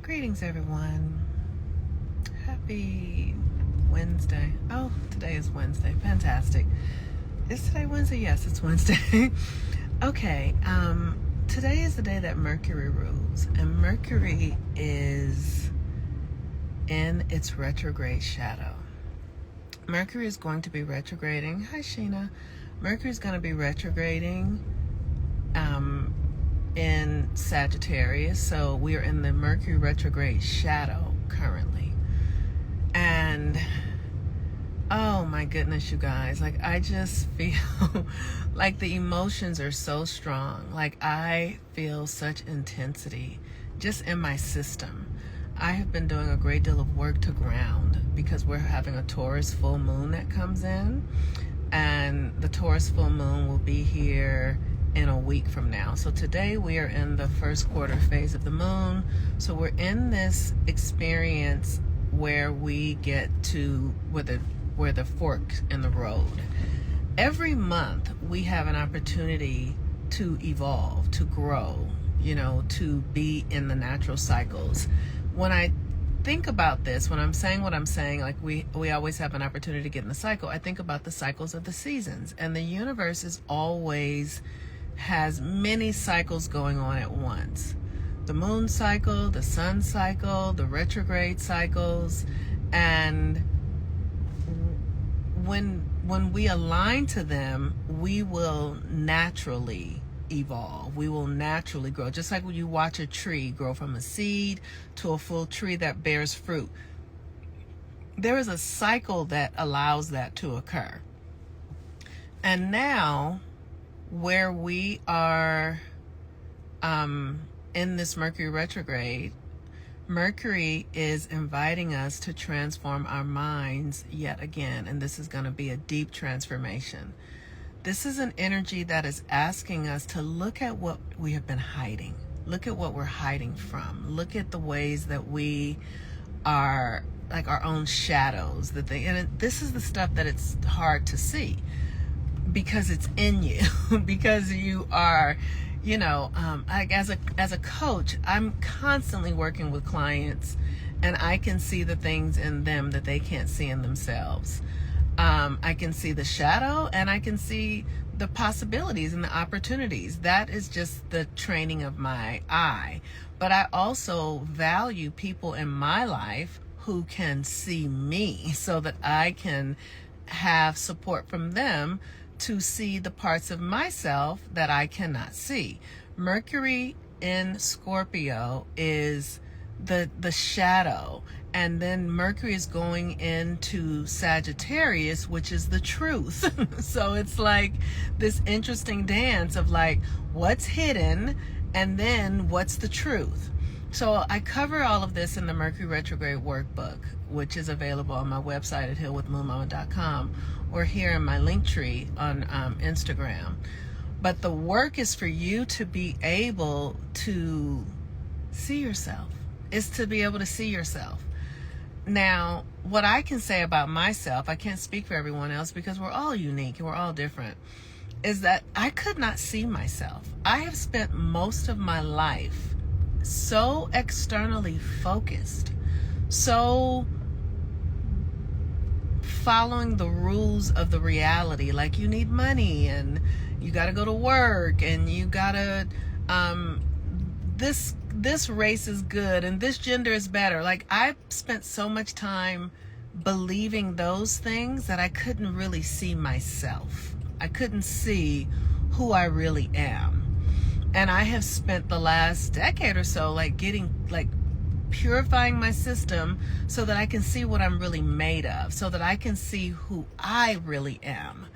Greetings, everyone. Happy Wednesday. Oh, today is Wednesday. Fantastic. Is today Wednesday? Yes, it's Wednesday. Okay, today is the day that Mercury rules, and Mercury is in its retrograde shadow. Mercury is going to be retrograding. Hi, Sheena. Mercury is going to be retrograding in Sagittarius, so we are in the Mercury retrograde shadow currently. And oh my goodness, you guys, like I just feel like the emotions are so strong. Like I feel such intensity just in my system. I have been doing a great deal of work to ground because we're having a Taurus full moon that comes in, and the Taurus full moon will be here in a week from now. So today we are in the first quarter phase of the moon. So we're in this experience where we get to where the fork in the road. Every month we have an opportunity to evolve, to grow, to be in the natural cycles. When I think about this, when I'm saying what I'm saying, like we always have an opportunity to get in the cycle, I think about the cycles of the seasons, and the universe is always has many cycles going on at once. The moon cycle, the sun cycle, the retrograde cycles, and when we align to them, we will naturally evolve. We will naturally grow. Just like when you watch a tree grow from a seed to a full tree that bears fruit. There is a cycle that allows that to occur. And now, where we are in this Mercury retrograde, Mercury is inviting us to transform our minds yet again, and this is going to be a deep transformation. This is an energy that is asking us to look at what we have been hiding. Look at what we're hiding from. Look at the ways that we are like our own shadows. And this is the stuff that it's hard to see because it's in you, because you are, like as a coach, I'm constantly working with clients, and I can see the things in them that they can't see in themselves. I can see the shadow, and I can see the possibilities and the opportunities. That is just the training of my eye. But I also value people in my life who can see me so that I can have support from them to see the parts of myself that I cannot see. Mercury in Scorpio is the shadow, and then Mercury is going into Sagittarius, which is the truth. So it's like this interesting dance of like what's hidden and then what's the truth. So I cover all of this in the Mercury retrograde workbook, which is available on my website at healwithmoonmama.com or here in my link tree on Instagram. But the work is for you to be able to see yourself, is to be able to see yourself. Now, what I can say about myself, I can't speak for everyone else because we're all unique and we're all different, is that I could not see myself. I have spent most of my life so externally focused, so following the rules of the reality, like you need money and you got to go to work and you got to this race is good and this gender is better. Like I spent so much time believing those things that I couldn't really see myself. I couldn't see who I really am. And I have spent the last decade or so like purifying my system so that I can see what I'm really made of, so that I can see who I really am.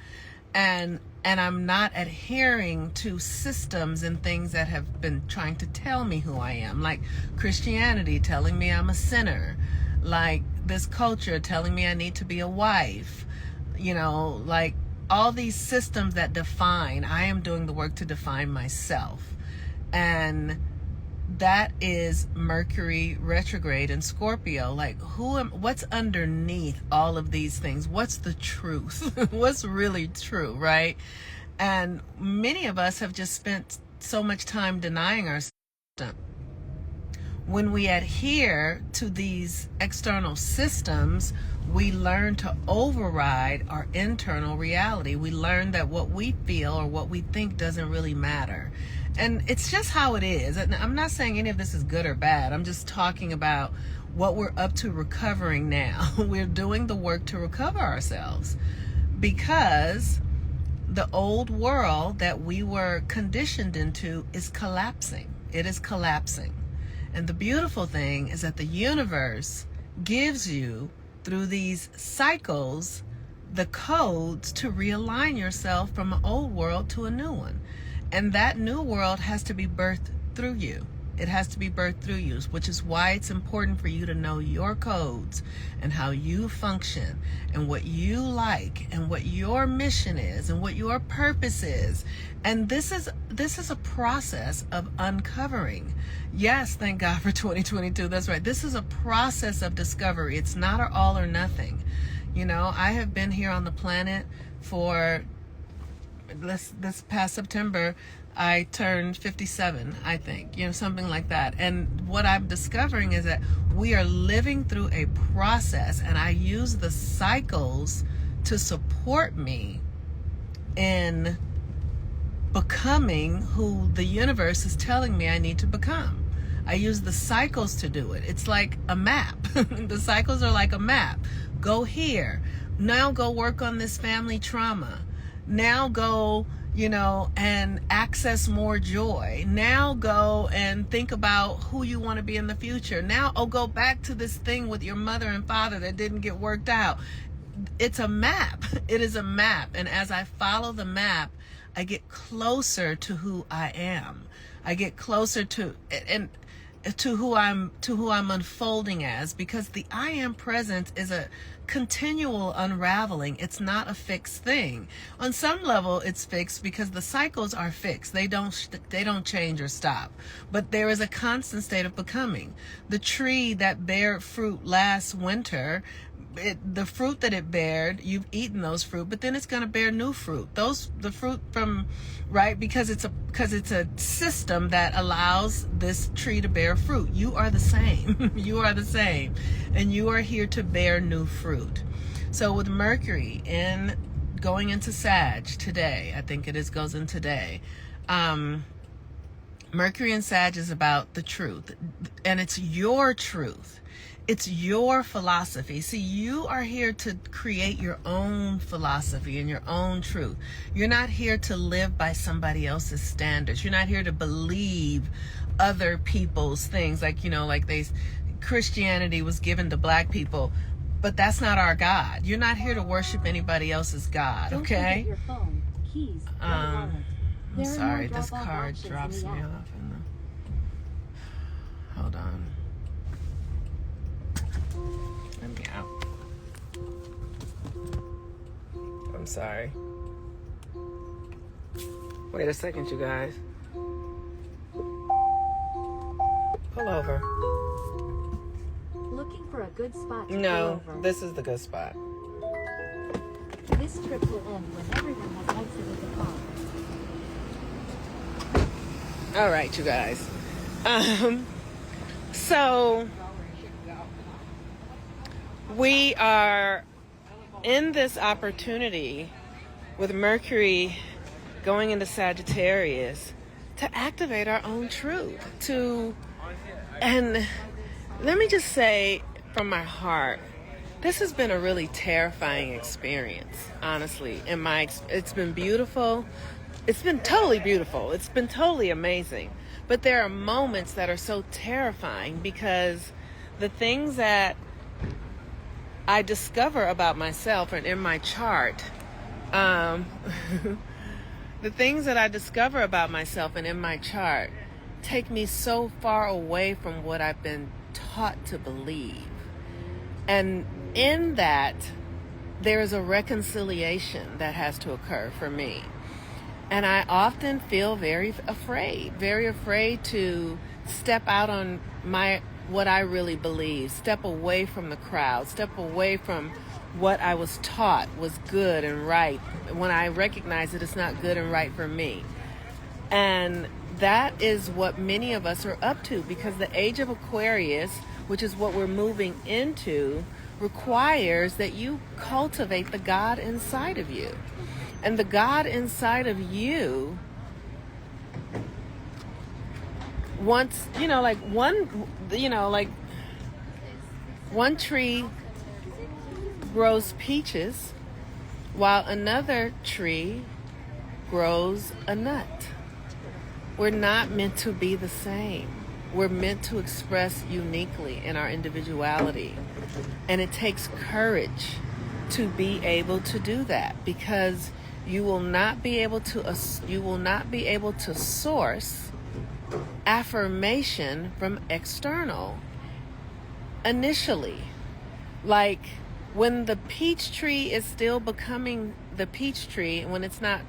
And I'm not adhering to systems and things that have been trying to tell me who I am, like Christianity telling me I'm a sinner, like this culture telling me I need to be a wife, like all these systems that define. I am doing the work to define myself. And that is Mercury retrograde in Scorpio. Like what's underneath all of these things? What's the truth? What's really true, right? And many of us have just spent so much time denying ourselves. When we adhere to these external systems, we learn to override our internal reality. We learn that what we feel or what we think doesn't really matter. And it's just how it is. And I'm not saying any of this is good or bad. I'm just talking about what we're up to recovering now. We're doing the work to recover ourselves because the old world that we were conditioned into is collapsing. It is collapsing. And the beautiful thing is that the universe gives you, through these cycles, the codes to realign yourself from an old world to a new one. And that new world has to be birthed through you. It has to be birthed through you, which is why it's important for you to know your codes and how you function and what you like and what your mission is and what your purpose is. And this is a process of uncovering. Yes, thank God for 2022. That's right. This is a process of discovery. It's not an all or nothing. You know, I have been here on the planet for this past September. I turned 57, I think, you know, something like that. And what I'm discovering is that we are living through a process, and I use the cycles to support me in becoming who the universe is telling me I need to become. I use the cycles to do it. It's like a map. The cycles are like a map. Go here. Now go work on this family trauma. Now go, you know, and access more joy. Now go and think about who you want to be in the future. Now, go back to this thing with your mother and father that didn't get worked out. It's a map. It is a map. And as I follow the map, I get closer to who I am. I get closer to who I'm unfolding as, because the I am presence is a continual unraveling. It's not a fixed thing. On some level it's fixed because the cycles are fixed. They don't change or stop. But there is a constant state of becoming. The tree that bared fruit last winter, the fruit that it bared, you've eaten those fruit, but then it's going to bear new fruit. The fruit from, right? Because it's a system that allows this tree to bear fruit. You are the same. You are the same. And you are here to bear new fruit. So with Mercury going into Sag today, I think goes in today. Mercury in Sag is about the truth, and it's your truth. It's your philosophy. See, you are here to create your own philosophy and your own truth. You're not here to live by somebody else's standards. You're not here to believe other people's things. Like, you know, like Christianity was given to black people, but that's not our God. You're not here to worship anybody else's God, okay? Your phone, keys, I'm sorry, this card drops me off. Hold on. Let me out. I'm sorry. Wait a second, you guys. Pull over. Looking for a good spot to pull No, over. this is the good spot. This trip will end when everyone has exited the car. All right, you guys. So we are in this opportunity with Mercury going into Sagittarius to activate our own truth. And let me just say from my heart, this has been a really terrifying experience, honestly. It's been beautiful. It's been totally beautiful. It's been totally amazing. But there are moments that are so terrifying because the things that I discover about myself and in my chart, the things that I discover about myself and in my chart take me so far away from what I've been taught to believe. And in that, there is a reconciliation that has to occur for me. And I often feel very afraid to step out on what I really believe, step away from the crowd, step away from what I was taught was good and right when I recognize that it's not good and right for me. And that is what many of us are up to, because the age of Aquarius, which is what we're moving into, requires that you cultivate the God inside of you. And the God inside of you wants, like one tree grows peaches while another tree grows a nut. We're not meant to be the same. We're meant to express uniquely in our individuality. And it takes courage to be able to do that, because you will not be able to source affirmation from external initially. Like when the peach tree is still becoming the peach tree, when it's not,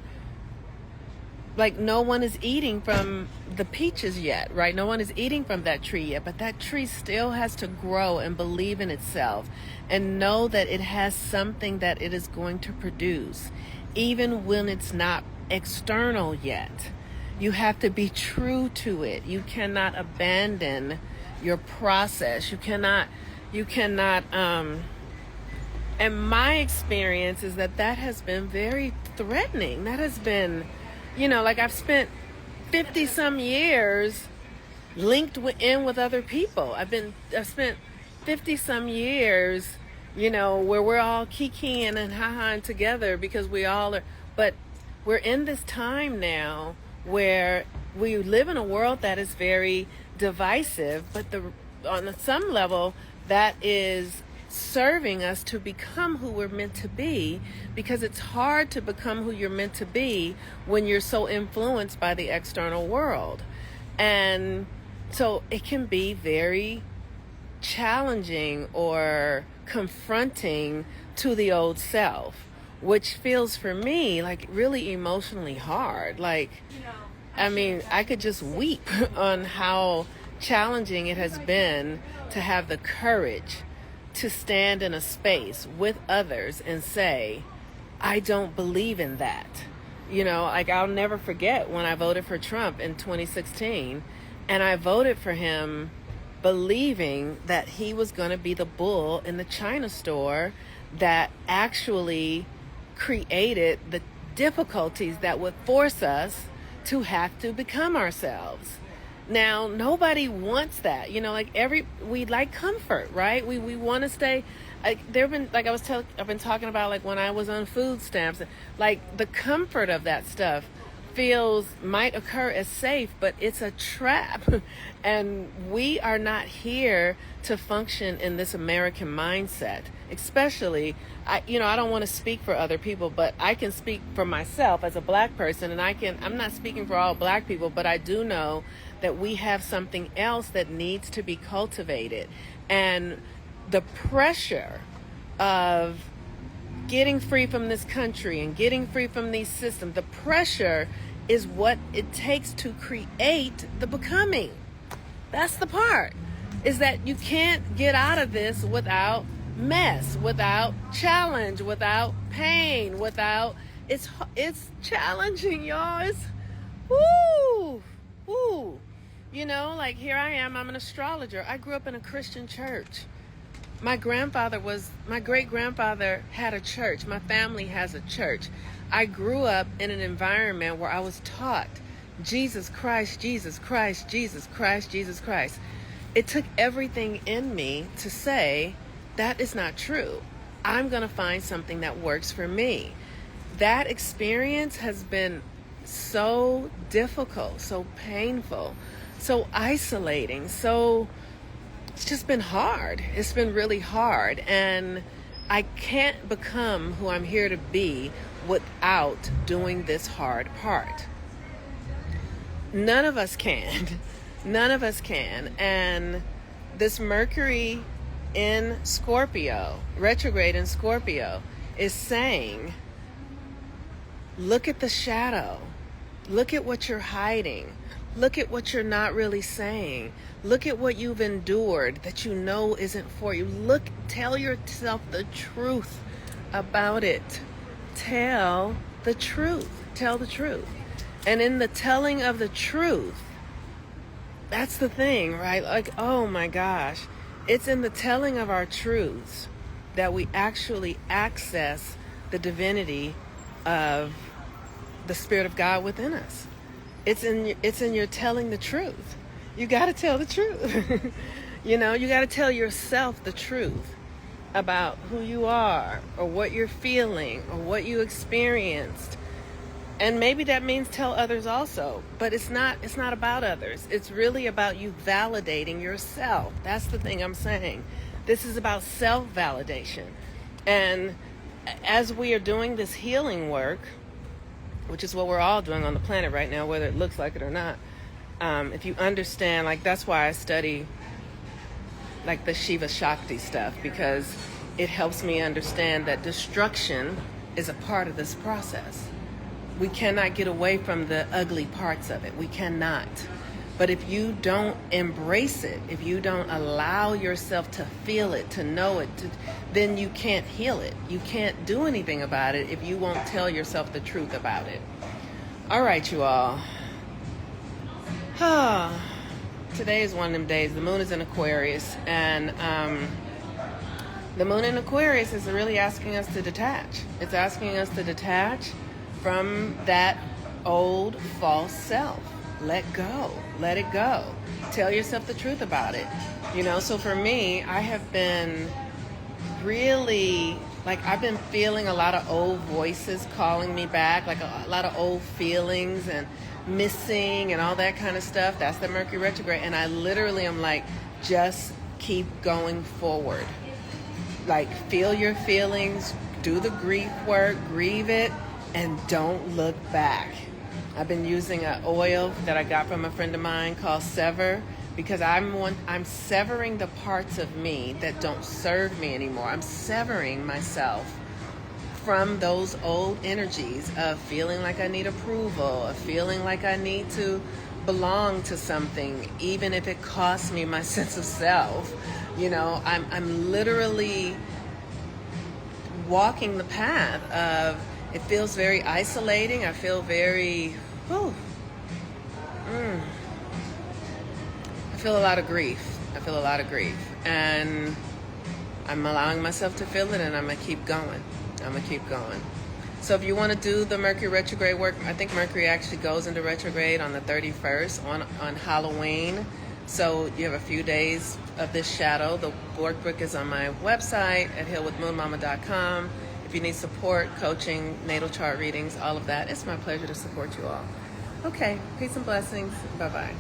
like, no one is eating from the peaches yet, right? No one is eating from that tree yet, but that tree still has to grow and believe in itself and know that it has something that it is going to produce, even when it's not external yet. You have to be true to it. You cannot abandon your process. You cannot, and my experience is that has been very threatening. That has been, like, I've spent 50 some years linked in with other people. I've spent 50 some years, where we're all kikiing and ha-haing together because we all are, but we're in this time now where we live in a world that is very divisive, but on some level that is serving us to become who we're meant to be, because it's hard to become who you're meant to be when you're so influenced by the external world. And so it can be very challenging or confronting to the old self, which feels for me like really emotionally hard. Like, I mean, I could just weep on how challenging it has been to have the courage to stand in a space with others and say, I don't believe in that. Like, I'll never forget when I voted for Trump in 2016, and I voted for him believing that he was going to be the bull in the China store that actually created the difficulties that would force us to have to become ourselves. Now, nobody wants that, we like comfort, right? We want to stay. I've been talking about, like, when I was on food stamps, like, the comfort of that stuff might occur as safe, but it's a trap. And we are not here to function in this American mindset, especially, I don't want to speak for other people, but I can speak for myself as a black person, and I'm not speaking for all black people, but I do know that we have something else that needs to be cultivated. And the pressure of getting free from this country and getting free from these systems, the pressure is what it takes to create the becoming. That's the part, is that you can't get out of this without mess, without challenge, without pain, without, it's challenging, y'all. It's, woo. Like, here I am, I'm an astrologer. I grew up in a Christian church. My great-grandfather had a church. My family has a church. I grew up in an environment where I was taught Jesus Christ, Jesus Christ, Jesus Christ, Jesus Christ. It took everything in me to say, that is not true. I'm going to find something that works for me. That experience has been so difficult, so painful, so isolating, it's just been hard. It's been really hard. And I can't become who I'm here to be without doing this hard part. None of us can. None of us can. And this Mercury in Scorpio, retrograde in Scorpio, is saying, look at the shadow. Look at what you're hiding. Look at what you're not really saying. Look at what you've endured that you know isn't for you. Tell yourself the truth about it. Tell the truth. Tell the truth. And in the telling of the truth, that's the thing, right? Like, oh my gosh. It's in the telling of our truths that we actually access the divinity of the Spirit of God within us. It's in your telling the truth. You got to tell the truth. You know, you got to tell yourself the truth about who you are or what you're feeling or what you experienced. And maybe that means tell others also, but it's not about others. It's really about you validating yourself. That's the thing I'm saying. This is about self-validation. And as we are doing this healing work, which is what we're all doing on the planet right now, whether it looks like it or not, if you understand, like, that's why I study like the Shiva Shakti stuff, because it helps me understand that destruction is a part of this process. We cannot get away from the ugly parts of it. We cannot. But if you don't embrace it, if you don't allow yourself to feel it, to know it, then you can't heal it. You can't do anything about it if you won't tell yourself the truth about it. All right, you all. Today is one of them days. The moon is in Aquarius, and the moon in Aquarius is really asking us to detach. It's asking us to detach from that old false self. Let go. Let it go. Tell yourself the truth about it. You know, so for me, I have been really, like, I've been feeling a lot of old voices calling me back, like a lot of old feelings and missing and all that kind of stuff. That's the Mercury retrograde. And I literally am like, just keep going forward. Like, feel your feelings, do the grief work, grieve it, and don't look back. I've been using an oil that I got from a friend of mine called Sever, because I'm severing the parts of me that don't serve me anymore. I'm severing myself from those old energies of feeling like I need approval, of feeling like I need to belong to something, even if it costs me my sense of self. You know, I'm literally walking the path of, it feels very isolating. I feel very, I feel a lot of grief. And I'm allowing myself to feel it, and I'm going to keep going. So if you want to do the Mercury retrograde work, I think Mercury actually goes into retrograde on the 31st on Halloween. So you have a few days of this shadow. The workbook is on my website at healwithmoonmama.com. If you need support, coaching, natal chart readings, all of that, it's my pleasure to support you all. Okay, peace and blessings. Bye-bye.